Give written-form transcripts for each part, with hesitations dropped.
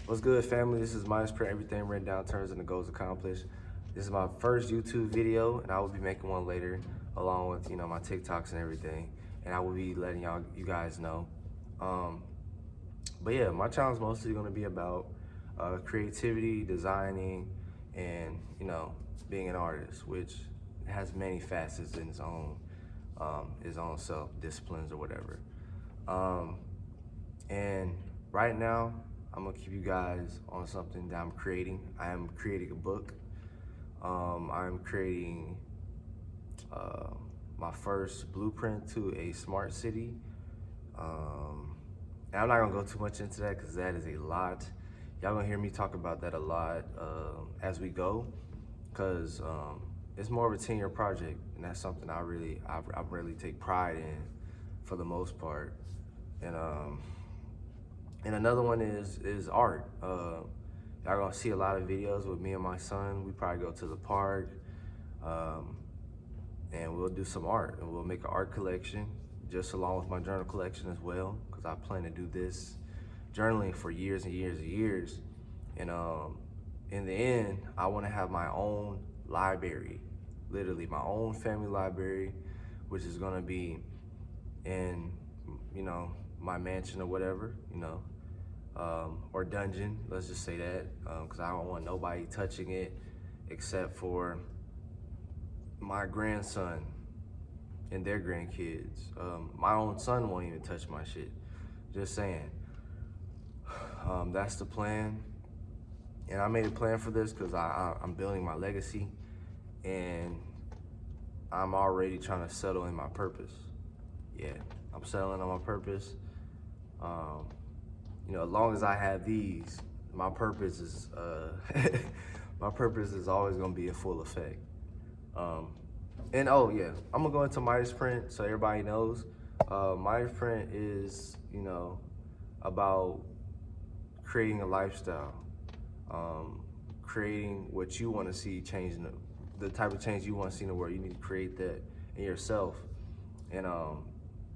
What's good, family? This is Midas Print. Everything written down turns into goals accomplished. This is my first YouTube video, and I will be making one later, along with my TikToks and everything. And I will be letting you guys know. Um, but yeah, my channel is mostly going to be about creativity, designing, and being an artist, which has many facets in his own self disciplines or whatever. Um, and right now, I'm gonna keep you guys on something that I'm creating. I am creating a book. I'm creating uh, my first blueprint to a smart city. And I'm not gonna go too much into that because that is a lot. Y'all gonna hear me talk about that a lot as we go, because it's more of a 10-year project, and that's something I really take pride in, for the most part. And another one is art. Y'all gonna see a lot of videos with me and my son. We probably go to the park, and we'll do some art, and we'll make an art collection, just along with my journal collection as well, because I plan to do this journaling for years and years and years. And in the end, I want to have my own library, literally my own family library, which is gonna be in my mansion or whatever, or dungeon, let's just say that, because I don't want nobody touching it except for my grandson and their grandkids. My own son won't even touch my shit, just saying. That's the plan, and I made a plan for this because I'm building my legacy, and I'm already trying to settle in my purpose. Yeah, I'm settling on my purpose. As long as I have these, my purpose is my purpose is always gonna be in full effect. And oh yeah, I'm gonna go into Midas Print so everybody knows. Midas Print is about creating a lifestyle, creating what you want to see changing, the type of change you want to see in the world. You need to create that in yourself, and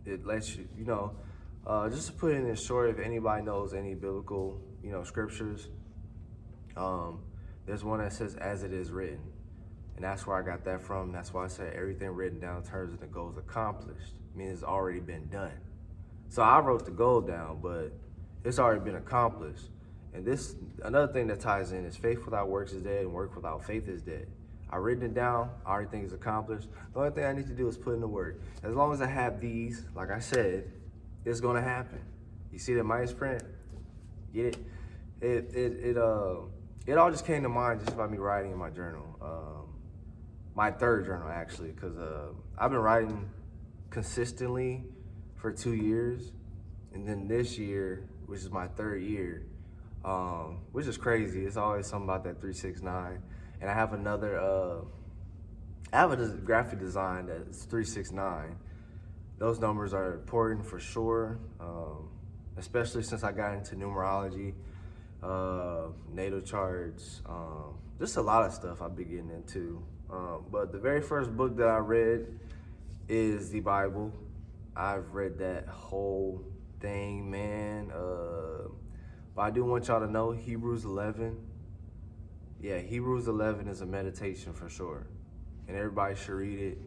it lets you, just to put it in short, if anybody knows any biblical, scriptures, there's one that says, "As it is written," and that's where I got that from. That's why I said everything written down turns into goals accomplished. I mean, it's already been done. So I wrote the goal down, but it's already been accomplished. And this, another thing that ties in is faith without works is dead, and work without faith is dead. I written it down, everything is accomplished. The only thing I need to do is put in the work. As long as I have these, like I said, it's gonna happen. You see the Midas Print? Get it? It all just came to mind just by me writing in my journal. My third journal actually, because I've been writing consistently for 2 years, and then this year, which is my third year, which is crazy. It's always something about that 369. And I have another, I have a graphic design that's 369. Those numbers are important for sure, especially since I got into numerology, natal charts, just a lot of stuff I've been getting into. But the very first book that I read is the Bible. I've read that whole thing, man. But I do want y'all to know Hebrews 11. Yeah, Hebrews 11 is a meditation for sure. And everybody should read it,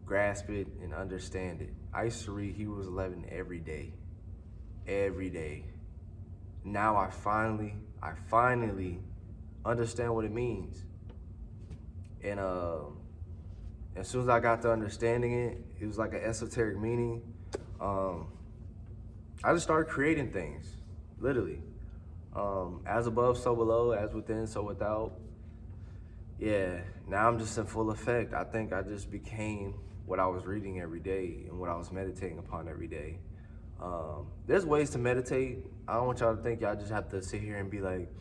grasp it, and understand it. I used to read Hebrews 11 every day. Every day. Now I finally understand what it means. And as soon as I got to understanding it, it was like an esoteric meaning. I just started creating things, literally. As above, so below, as within, so without. Yeah, now I'm just in full effect. I think I just became what I was reading every day and what I was meditating upon every day. There's ways to meditate. I don't want y'all to think y'all just have to sit here and be like,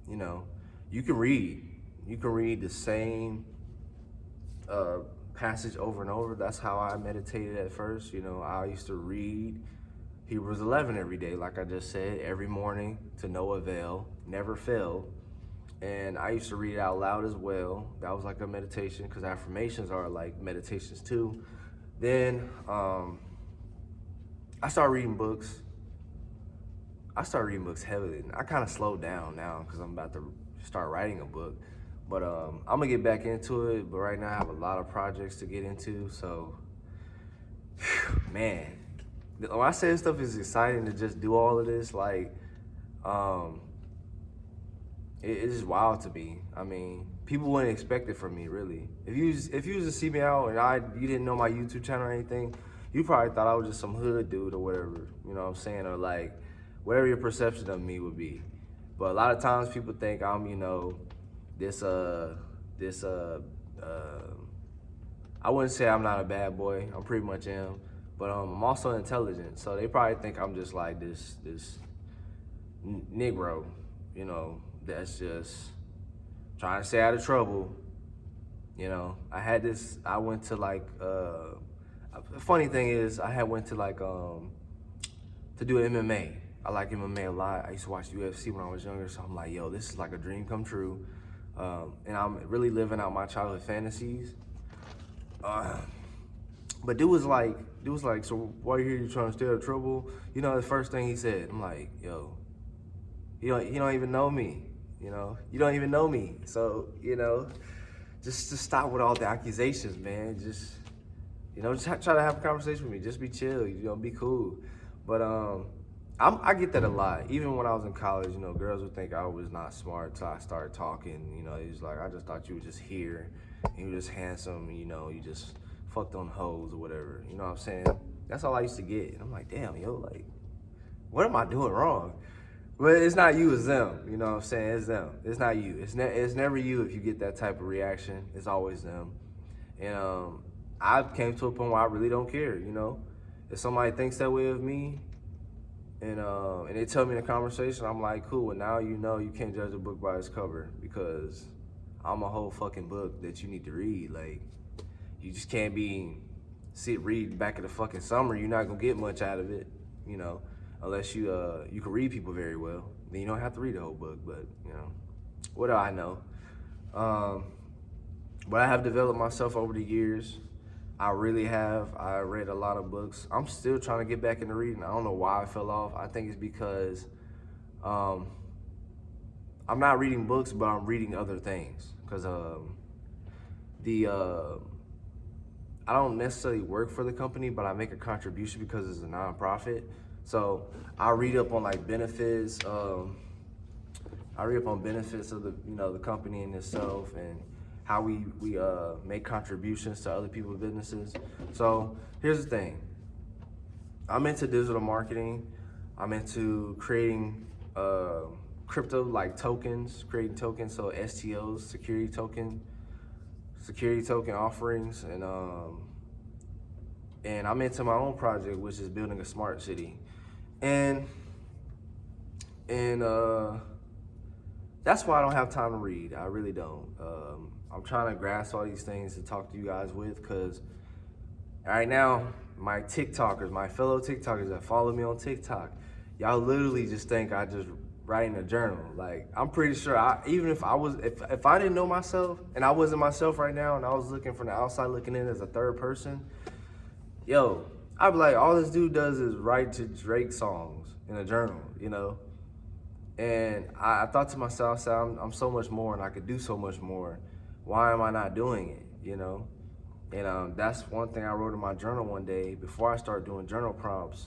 you can read. You can read the same passage over and over. That's how I meditated at first. I used to read Hebrews 11 every day, like I just said, every morning to no avail, never failed. And I used to read it out loud as well. That was like a meditation, because affirmations are like meditations too. Then I started reading books. I started reading books heavily. I kind of slowed down now because I'm about to start writing a book. But I'm gonna get back into it. But right now I have a lot of projects to get into. So, man, when I say this stuff is exciting to just do all of this, like, um, it's just wild to me. I mean, people wouldn't expect it from me, really. If you was to see me out and you didn't know my YouTube channel or anything, you probably thought I was just some hood dude or whatever. You know what I'm saying? Or like whatever your perception of me would be. But a lot of times people think I'm, this I wouldn't say I'm not a bad boy. I'm pretty much am. But I'm also intelligent. So they probably think I'm just like this Negro, that's just trying to stay out of trouble. I went to like, the funny thing is I went to like, to do MMA. I like MMA a lot. I used to watch UFC when I was younger, so I'm like, yo, this is like a dream come true. And I'm really living out my childhood fantasies. But dude was like, so why you here? You trying to stay out of trouble? The first thing he said, I'm like, yo, you don't even know me. You don't even know me. So, just to stop with all the accusations, man. Just try to have a conversation with me. Just be chill, be cool. But I get that a lot. Even when I was in college, girls would think I was not smart until I started talking. It was like, I just thought you were just here, and you were just handsome, you just fucked on hoes or whatever. You know what I'm saying? That's all I used to get. And I'm like, damn, like, what am I doing wrong? But it's not you, it's them. You know what I'm saying? It's them. It's not you. It's never you if you get that type of reaction. It's always them. And I came to a point where I really don't care. If somebody thinks that way of me, and they tell me in a conversation, I'm like, cool. And now you can't judge a book by its cover, because I'm a whole fucking book that you need to read. Like, you just can't read back at the fucking summary. You're not gonna get much out of it, unless you can read people very well. Then you don't have to read the whole book. But what do I know? But I have developed myself over the years. I really have. I read a lot of books. I'm still trying to get back into reading. I don't know why I fell off. I think it's because I'm not reading books, but I'm reading other things. Because I don't necessarily work for the company, but I make a contribution because it's a nonprofit. So I read up on like benefits. I read up on benefits of the company in itself, and how we make contributions to other people's businesses. So here's the thing. I'm into digital marketing. I'm into creating crypto like tokens, creating tokens, so STOs, security token offerings, and I'm into my own project, which is building a smart city. And that's why I don't have time to read. I really don't. I'm trying to grasp all these things to talk to you guys with, because right now, my TikTokers, my fellow TikTokers that follow me on TikTok, y'all literally just think I just write in a journal. Like, I'm pretty sure if I didn't know myself, and I wasn't myself right now, and I was looking from the outside looking in as a third person, I'd be like, all this dude does is write to Drake songs in a journal, And I thought to myself, I said, I'm so much more, and I could do so much more. Why am I not doing it, And that's one thing I wrote in my journal one day. Before I started doing journal prompts,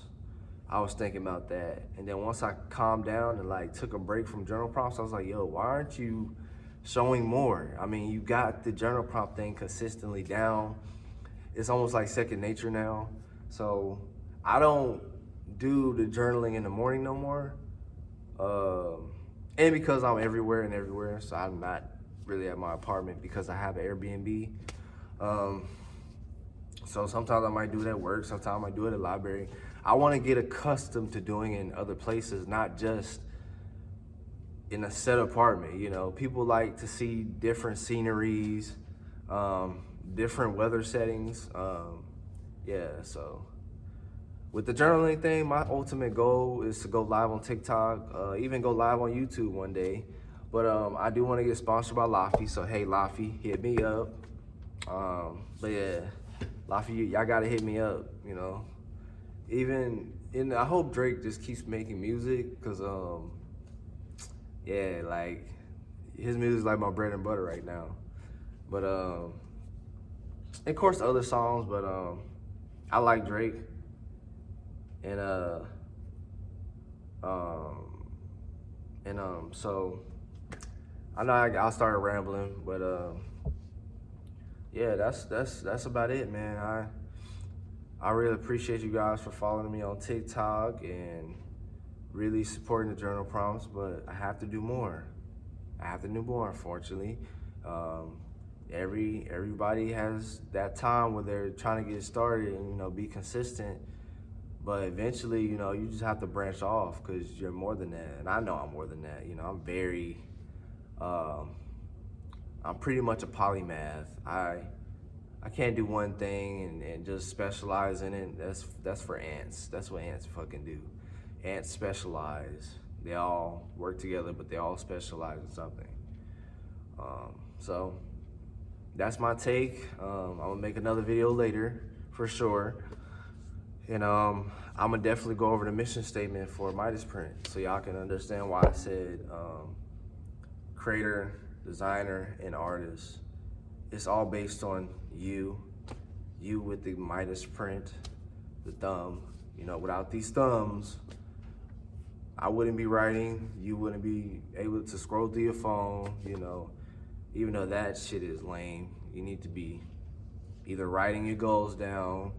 I was thinking about that. And then once I calmed down and like took a break from journal prompts, I was like, yo, why aren't you showing more? I mean, you got the journal prompt thing consistently down. It's almost like second nature now. So I don't do the journaling in the morning no more. And because I'm everywhere, so I'm not really at my apartment because I have an Airbnb. So sometimes I might do it at work, sometimes I might do it at the library. I want to get accustomed to doing it in other places, not just in a set apartment. People like to see different sceneries, different weather settings. So with the journaling thing, my ultimate goal is to go live on TikTok, even go live on YouTube one day. But I do want to get sponsored by Laffy, so hey Laffy, hit me up. But yeah, Laffy, y'all gotta hit me up. Even and I hope Drake just keeps making music, cause yeah, like his music is like my bread and butter right now. But of course other songs, but I like Drake, and um so I know I started rambling, but yeah, that's about it, man. I really appreciate you guys for following me on TikTok and really supporting the journal prompts, but I have to do more. I have to do more, unfortunately. Um, everybody has that time where they're trying to get started and, you know, be consistent. But eventually, you know, you just have to branch off because you're more than that. And I know I'm more than that. You know, um, I'm pretty much a polymath. I can't do one thing and just specialize in it. That's for ants. That's what ants fucking do. Ants specialize. They all work together, but they all specialize in something. So that's my take. I'm gonna make another video later for sure. And I'm gonna definitely go over the mission statement for Midas Print so y'all can understand why I said creator, designer, and artist. It's all based on you with the Midas Print, the thumb. You know, without these thumbs, I wouldn't be writing, you wouldn't be able to scroll through your phone, you know, even though that shit is lame. You need to be either writing your goals down,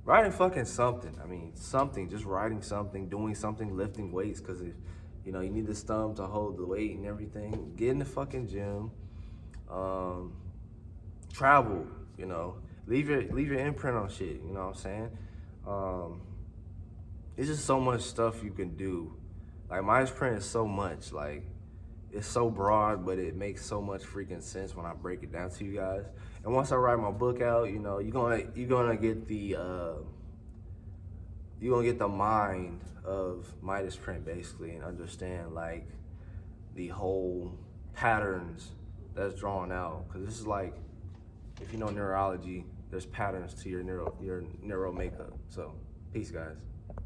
writing fucking something. I mean, something, just writing something, doing something, lifting weights, because if, you know, you need this thumb to hold the weight and everything. Get in the fucking gym, travel, you know, leave your imprint on shit, you know what I'm saying? It's just so much stuff you can do. Like, Midas Print is so much, like, it's so broad, but it makes so much freaking sense when I break it down to you guys. And once I write my book out, you know, you're gonna get the mind of Midas Print basically, and understand like the whole patterns that's drawn out. Cause this is like, if you know neurology, there's patterns to your neural makeup. So peace, guys.